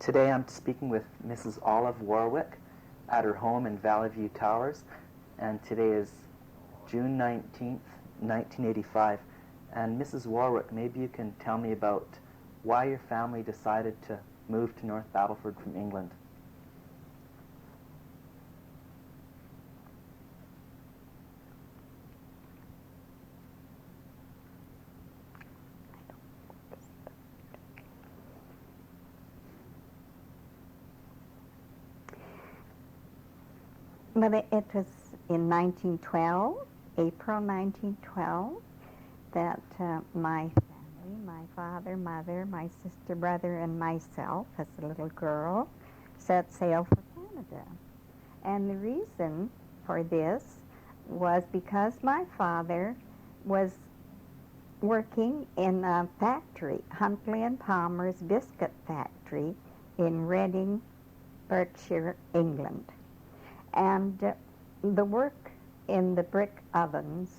Today I'm speaking with Mrs. Olive Warwick at her home in Valley View Towers, and today is June 19th, 1985. And Mrs. Warwick, maybe you can tell me about why your family decided to move to North Battleford from England. But it was in 1912, April 1912, that my family, my father, mother, my sister, brother, and myself, as a little girl, set sail for Canada. And the reason for this was because my father was working in a factory, Huntley and Palmer's biscuit factory in Reading, Berkshire, England. And the work in the brick ovens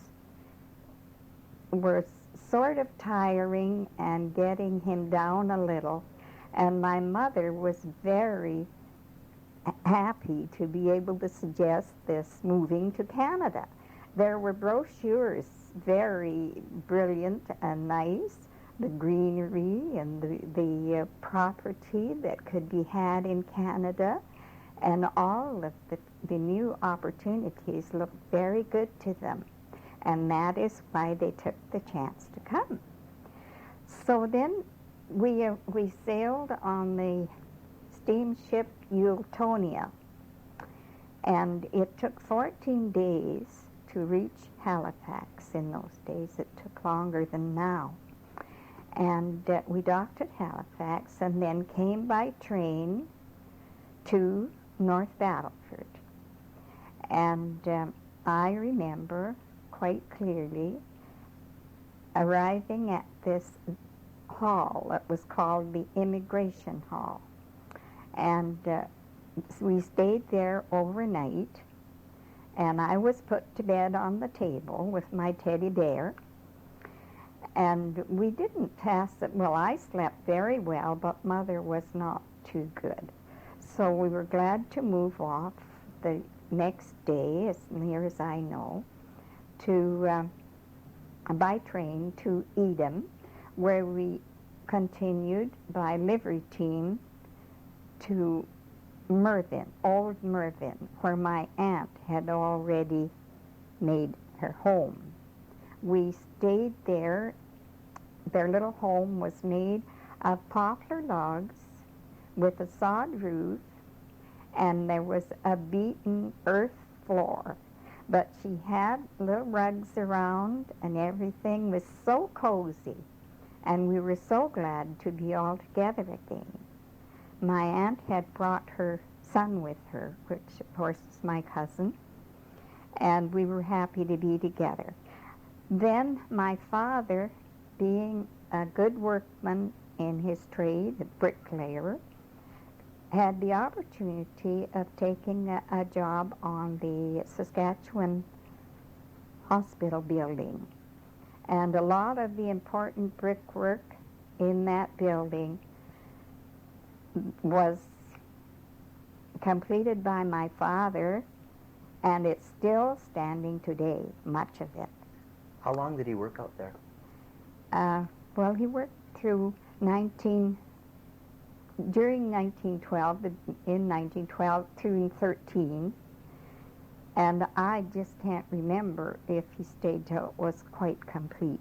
was sort of tiring and getting him down a little. And my mother was very happy to be able to suggest this moving to Canada. There were brochures, very brilliant and nice, the greenery and the property that could be had in Canada. And all of the new opportunities looked very good to them. And that is why they took the chance to come. So then we sailed on the steamship Ultonia. And it took 14 days to reach Halifax. In those days, it took longer than now. And we docked at Halifax and then came by train to North Battleford. And I remember quite clearly arriving at this hall that was called the Immigration Hall. And we stayed there overnight, and I was put to bed on the table with my teddy bear. And we didn't pass it. Well, I slept very well, but Mother was not too good. So we were glad to move off the next day, as near as I know, to by train to Edam, where we continued by livery team to Mervin, old Mervin, where my aunt had already made her home. We stayed there. Their little home was made of poplar logs with a sod roof, and there was a beaten earth floor. But she had little rugs around, and everything was so cozy, and we were so glad to be all together again. My aunt had brought her son with her, which of course is my cousin, and we were happy to be together. Then my father, being a good workman in his trade, a bricklayer, had the opportunity of taking a job on the Saskatchewan Hospital building. And a lot of the important brickwork in that building was completed by my father, and it's still standing today, much of it. How long did he work out there? Well, he worked through during 1912, in 1912 through 13, and I just can't remember if he stayed till it was quite complete,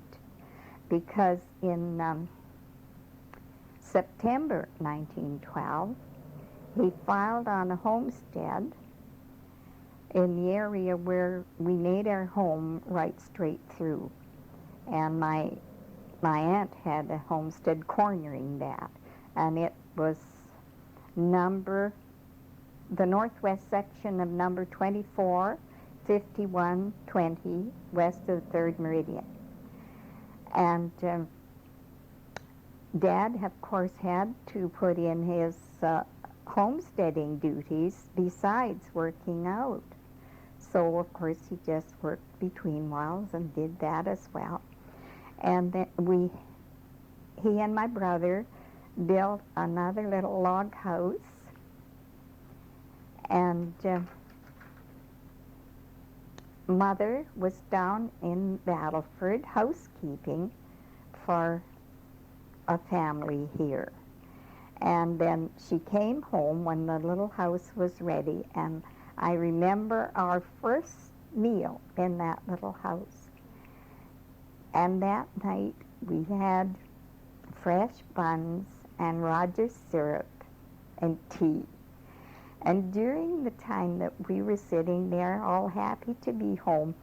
because in September 1912, he filed on a homestead in the area where we made our home right straight through, and my aunt had a homestead cornering that, and it was the northwest section of number 24, 51, 20, west of the 3rd Meridian. And Dad, of course, had to put in his homesteading duties besides working out. So, of course, he just worked between whiles and did that as well. And then he and my brother built another little log house, and Mother was down in Battleford housekeeping for a family here. And then she came home when the little house was ready, and I remember our first meal in that little house. And that night we had fresh buns and Rogers syrup and tea. And during the time that we were sitting there all happy to be home,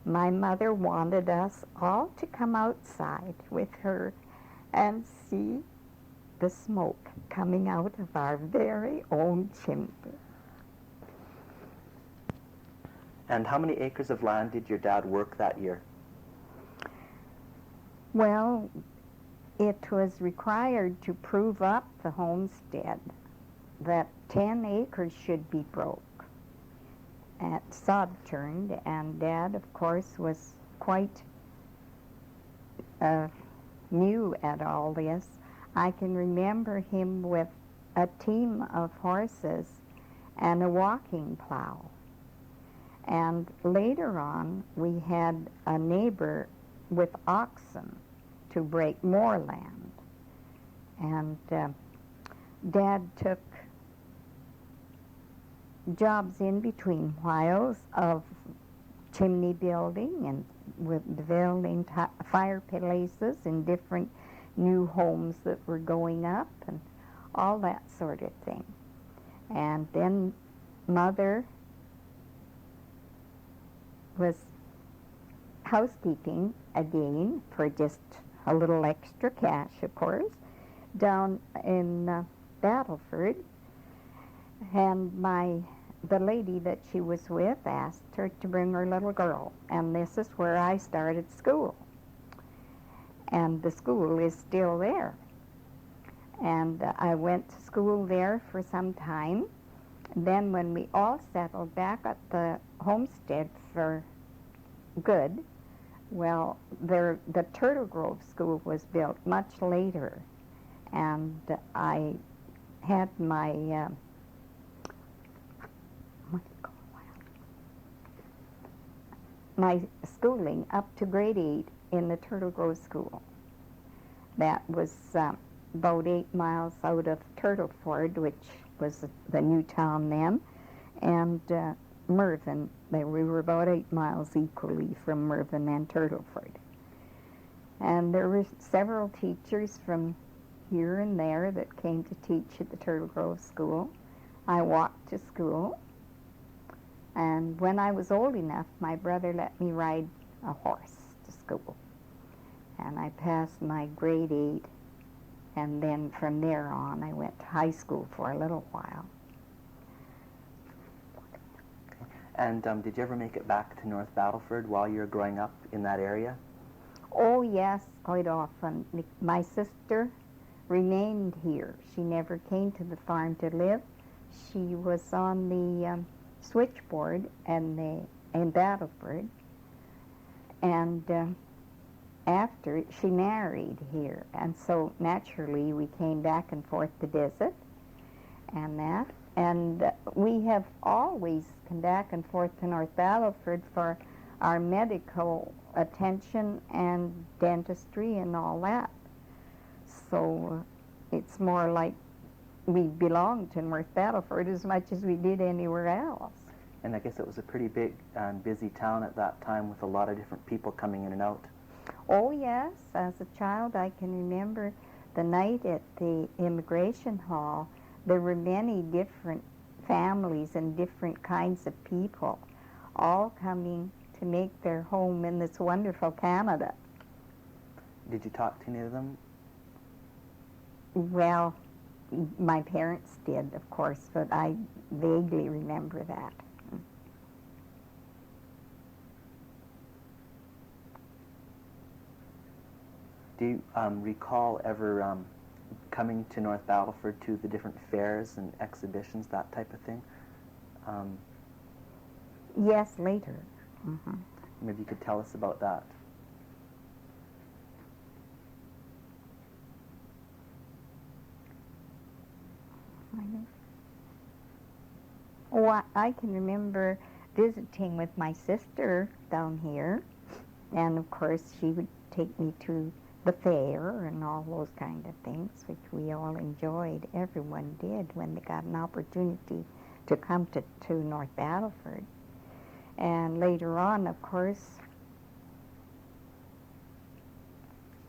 my mother wanted us all to come outside with her and see the smoke coming out of our very own chimney. And how many acres of land did your dad work that year? Well, it was required to prove up the homestead that 10 acres should be broke at sod turned, and Dad, of course, was quite new at all this. I can remember him with a team of horses and a walking plow. And later on, we had a neighbor with oxen to break more land. And Dad took jobs in between whiles of chimney building and with building fireplaces in different new homes that were going up and all that sort of thing. And then Mother was housekeeping again for just a little extra cash, of course, down in Battleford. And the lady that she was with asked her to bring her little girl. And this is where I started school. And the school is still there. And I went to school there for some time. Then when we all settled back at the homestead for good, well, the Turtle Grove School was built much later. And I had my my schooling up to grade 8 in the Turtle Grove School. That was about 8 miles out of Turtleford, which was the new town then, and Mervin. We were about 8 miles equally from Mervin and Turtleford. And there were several teachers from here and there that came to teach at the Turtle Grove School. I walked to school. And when I was old enough, my brother let me ride a horse to school. And I passed my grade 8, and then from there on, I went to high school for a little while. Okay. And did you ever make it back to North Battleford while you were growing up in that area? Oh, yes, quite often. My sister remained here. She never came to the farm to live. She was on the switchboard in Battleford, and after she married here, and so naturally we came back and forth to visit and that, and we have always come back and forth to North Battleford for our medical attention and dentistry and all that. So it's more like we belonged to North Battleford as much as we did anywhere else. And I guess it was a pretty big and busy town at that time with a lot of different people coming in and out. Oh, yes. As a child, I can remember the night at the immigration hall. There were many different families and different kinds of people all coming to make their home in this wonderful Canada. Did you talk to any of them? Well, my parents did, of course, but I vaguely remember that. Do you recall ever coming to North Battleford to the different fairs and exhibitions, that type of thing? Yes, later. Mm-hmm. Maybe you could tell us about that. Oh, I can remember visiting with my sister down here, and of course she would take me to the fair and all those kind of things, which we all enjoyed. Everyone did when they got an opportunity to come to North Battleford. And later on, of course,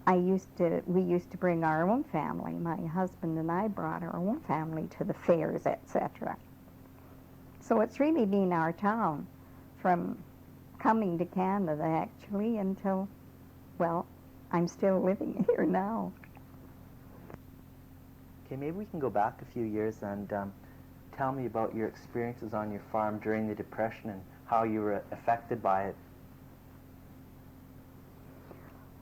we used to bring our own family. My husband and I brought our own family to the fairs, etc. So it's really been our town from coming to Canada, actually, until, well, I'm still living here now. Okay, maybe we can go back a few years and tell me about your experiences on your farm during the Depression and how you were affected by it.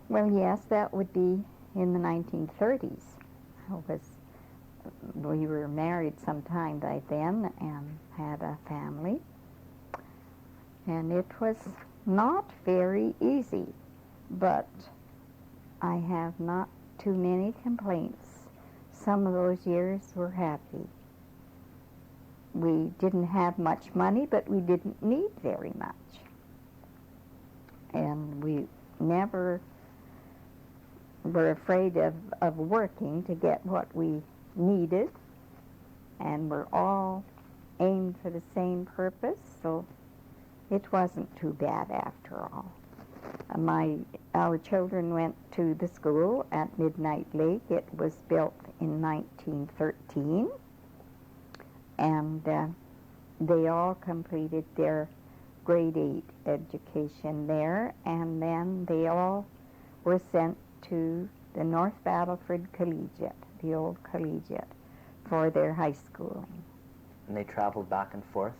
Well, yes, that would be in the 1930s. We were married sometime by then and had a family. And it was not very easy, but I have not too many complaints. Some of those years were happy. We didn't have much money, but we didn't need very much. And we never were afraid of working to get what we needed, and we're all aimed for the same purpose, so it wasn't too bad after all. Our children went to the school at Midnight Lake. It was built in 1913, and they all completed their grade 8 education there, and then they all were sent to the North Battleford Collegiate, the old collegiate, for their high schooling. And they traveled back and forth?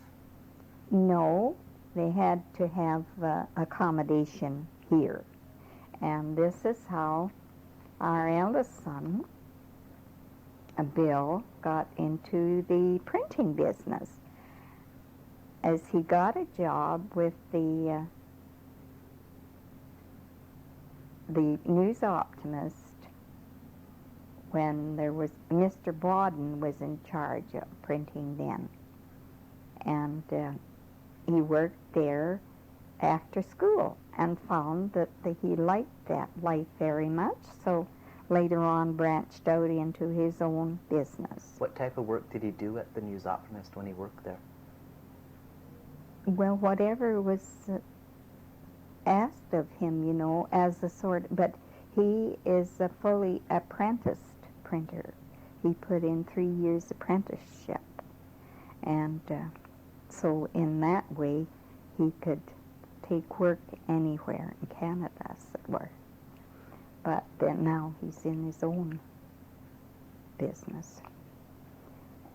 No, they had to have accommodation here. And this is how our eldest son, Bill, got into the printing business, as he got a job with the News Optimist when there was Mr. Bodden was in charge of printing then, and he worked there after school and found that he liked that life very much, so later on branched out into his own business. What type of work did he do at the News Optimist when he worked there? Well, whatever was asked of him, you know, as a sort, but he is a fully apprenticed printer. He put in 3 years apprenticeship, and so in that way he could take work anywhere in Canada, as it were. But then now he's in his own business.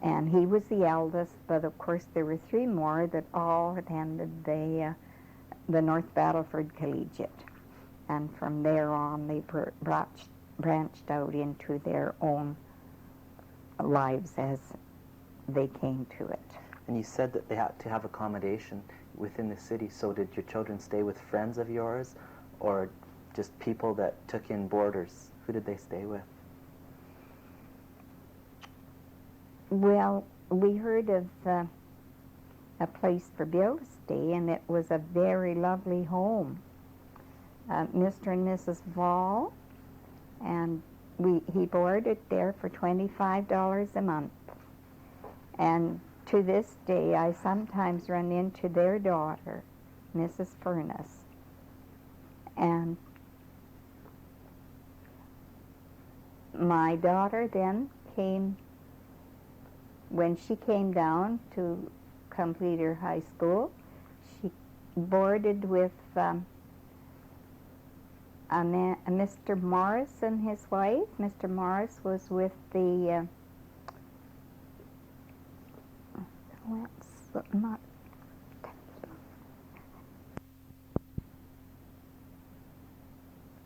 And he was the eldest, but of course there were 3 more that all attended the North Battleford Collegiate. And from there on they branched out into their own lives as they came to it. And you said that they had to have accommodation within the city, so did your children stay with friends of yours, or just people that took in boarders? Who did they stay with? Well, we heard of a place for Bill to stay, and it was a very lovely home. Mr. and Mrs. Vall, and he boarded there for $25 a month. And to this day, I sometimes run into their daughter, Mrs. Furness, and my daughter then came, when she came down to complete her high school, she boarded with Mr. Morris and his wife. Mr. Morris was with the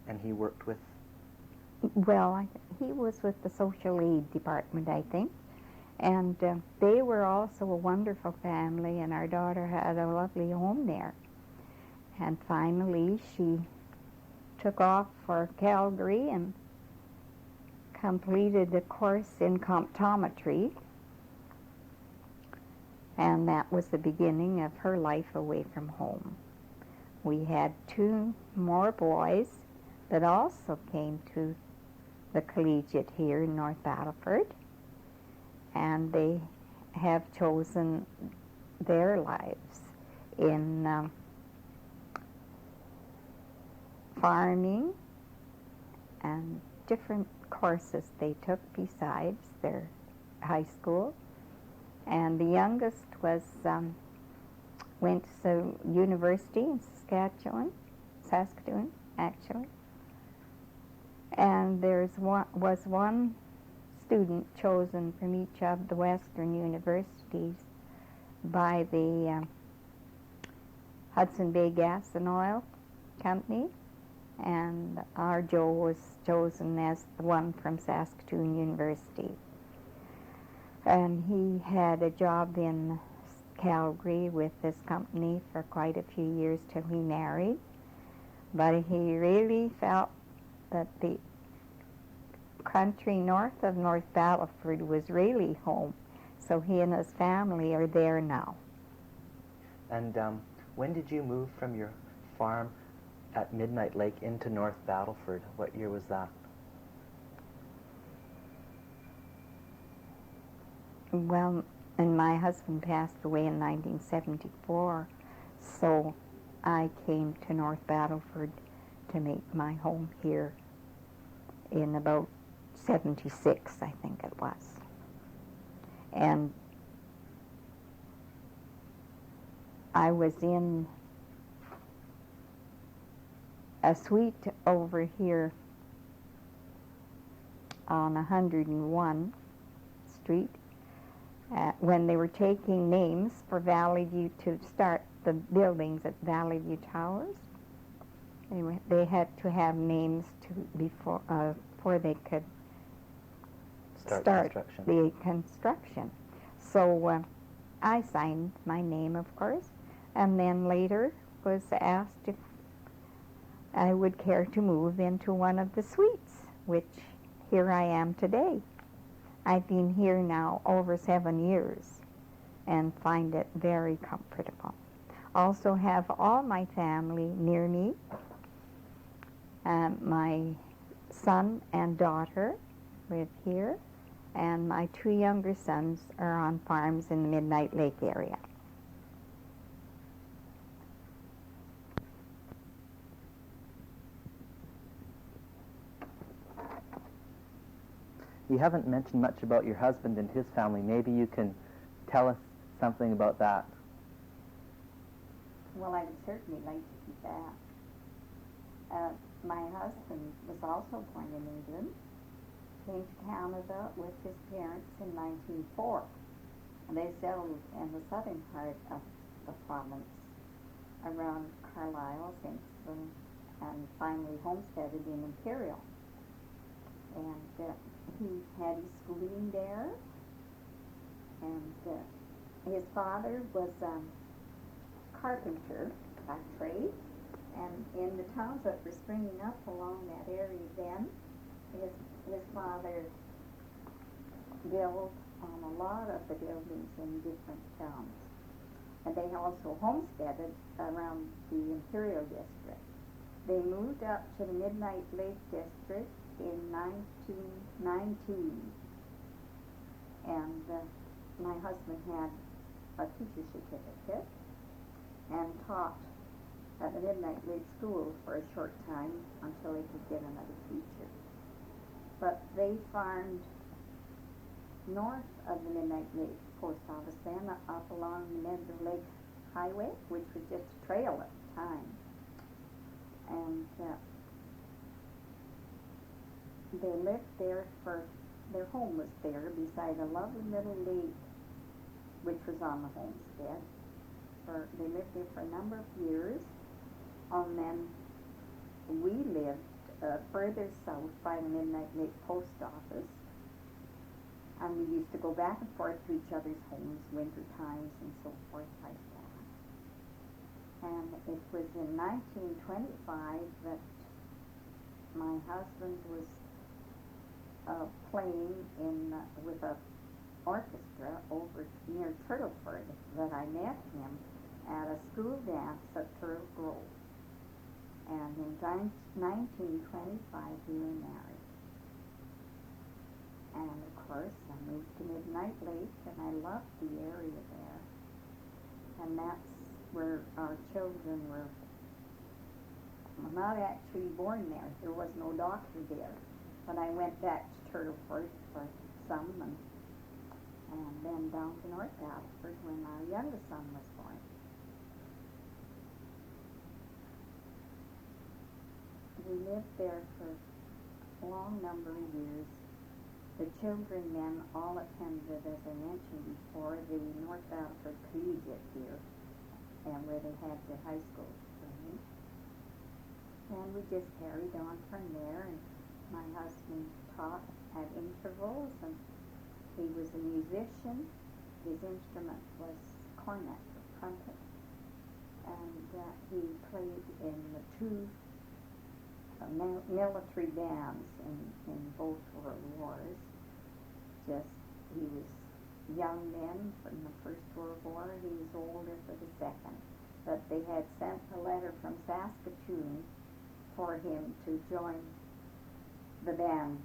And he worked with? Well, he was with the social aid department, I think. And they were also a wonderful family, and our daughter had a lovely home there. And finally, she took off for Calgary and completed a course in comptometry And that was the beginning of her life away from home. We had two more boys that also came to the collegiate here in North Battleford, and they have chosen their lives in farming and different courses they took besides their high school. And the youngest went to university in Saskatchewan actually. And was one student chosen from each of the Western universities by the Hudson Bay Gas and Oil Company, and our Joe was chosen as the one from Saskatchewan University. And he had a job in Calgary with this company for quite a few years till he married. But he really felt that the country north of North Battleford was really home. So he and his family are there now. And when did you move from your farm at Midnight Lake into North Battleford? What year was that? Well, and my husband passed away in 1974, so I came to North Battleford to make my home here in about 76, I think it was. And I was in a suite over here on 101 Street when they were taking names for Valley View to start the buildings at Valley View Towers. They had to have names before they could start the construction. So I signed my name, of course, and then later was asked if I would care to move into one of the suites, which here I am today. I've been here now over 7 years and find it very comfortable. Also have all my family near me. My son and daughter live here, and my two younger sons are on farms in the Midnight Lake area. You haven't mentioned much about your husband and his family. Maybe you can tell us something about that. Well, I would certainly like to do that. My husband was also born in England, came to Canada with his parents in 1904. And they settled in the southern part of the province around Carlisle, Simpson, and finally homesteaded in Imperial. And he had his schooling there, and his father was a carpenter by trade, and in the towns that were springing up along that area then, his father built on a lot of the buildings in different towns. And they also homesteaded around the Imperial District. They moved up to the Midnight Lake District in 1919, and my husband had a teacher's certificate and taught at the Midnight Lake School for a short time until he could get another teacher. But they farmed north of the Midnight Lake Post Office then, up along the Midnight Lake Highway, which was just a trail at the time. And they lived there their home was there beside a lovely little lake, which was on the homestead. They lived there for a number of years, and then we lived further south by the Midnight Lake Post Office, and we used to go back and forth to each other's homes winter times and so forth like that. And it was in 1925 that my husband was playing with an orchestra over near Turtleford that I met him at a school dance at Turtle Grove. And in 1925 we were married. And of course I moved to Midnight Lake, and I loved the area there. And that's where our children were not actually born there. There was no doctor there. But I went back to Turtleford for some, and then down to North Battleford when our youngest son was born. We lived there for a long number of years. The children then all attended, as I mentioned before, the North Battleford Collegiate here, and where they had their high school training. And we just carried on from there, and my husband taught at intervals, and he was a musician. His instrument was cornet, or trumpet, and he played in the two military bands in both world wars. He was young then from the First World War. He was older for the Second. But they had sent a letter from Saskatchewan for him to join the band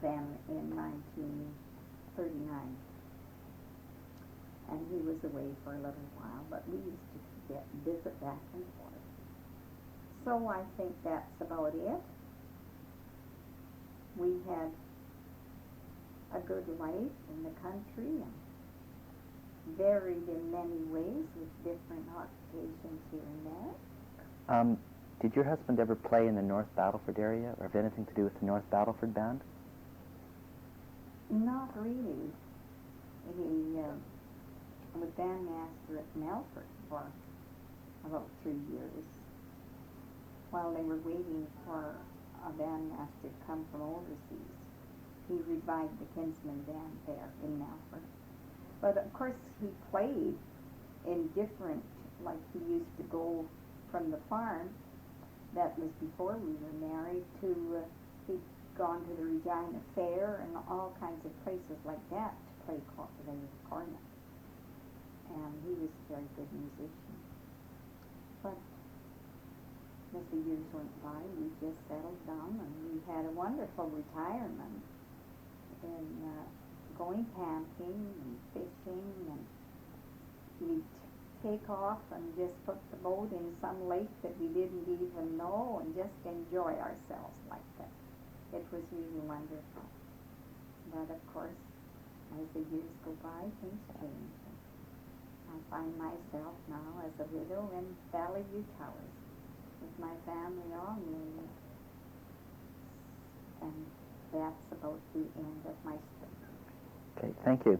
then in 1939. And he was away for a little while, but we used to visit back and forth. So I think that's about it. We had a good life in the country and varied in many ways with different occupations here and there. Did your husband ever play in the North Battleford area, or have anything to do with the North Battleford band? Not really. He was bandmaster at Melford for about 3 years, while they were waiting for a bandmaster to come from overseas. He revived the Kinsman band there in Melford. But of course he played in different, like he used to go from the farm, that was before we were married, to, he'd gone to the Regina Fair and all kinds of places like that to play the cornet. And he was a very good musician. But as the years went by, we just settled down, and we had a wonderful retirement in going camping and fishing, and we'd take off and just put the boat in some lake that we didn't even know and just enjoy ourselves like that. It was really wonderful. But of course, as the years go by, things change. I find myself now as a widow in Valley View Towers with my family all moving. And that's about the end of my story. Okay, thank you.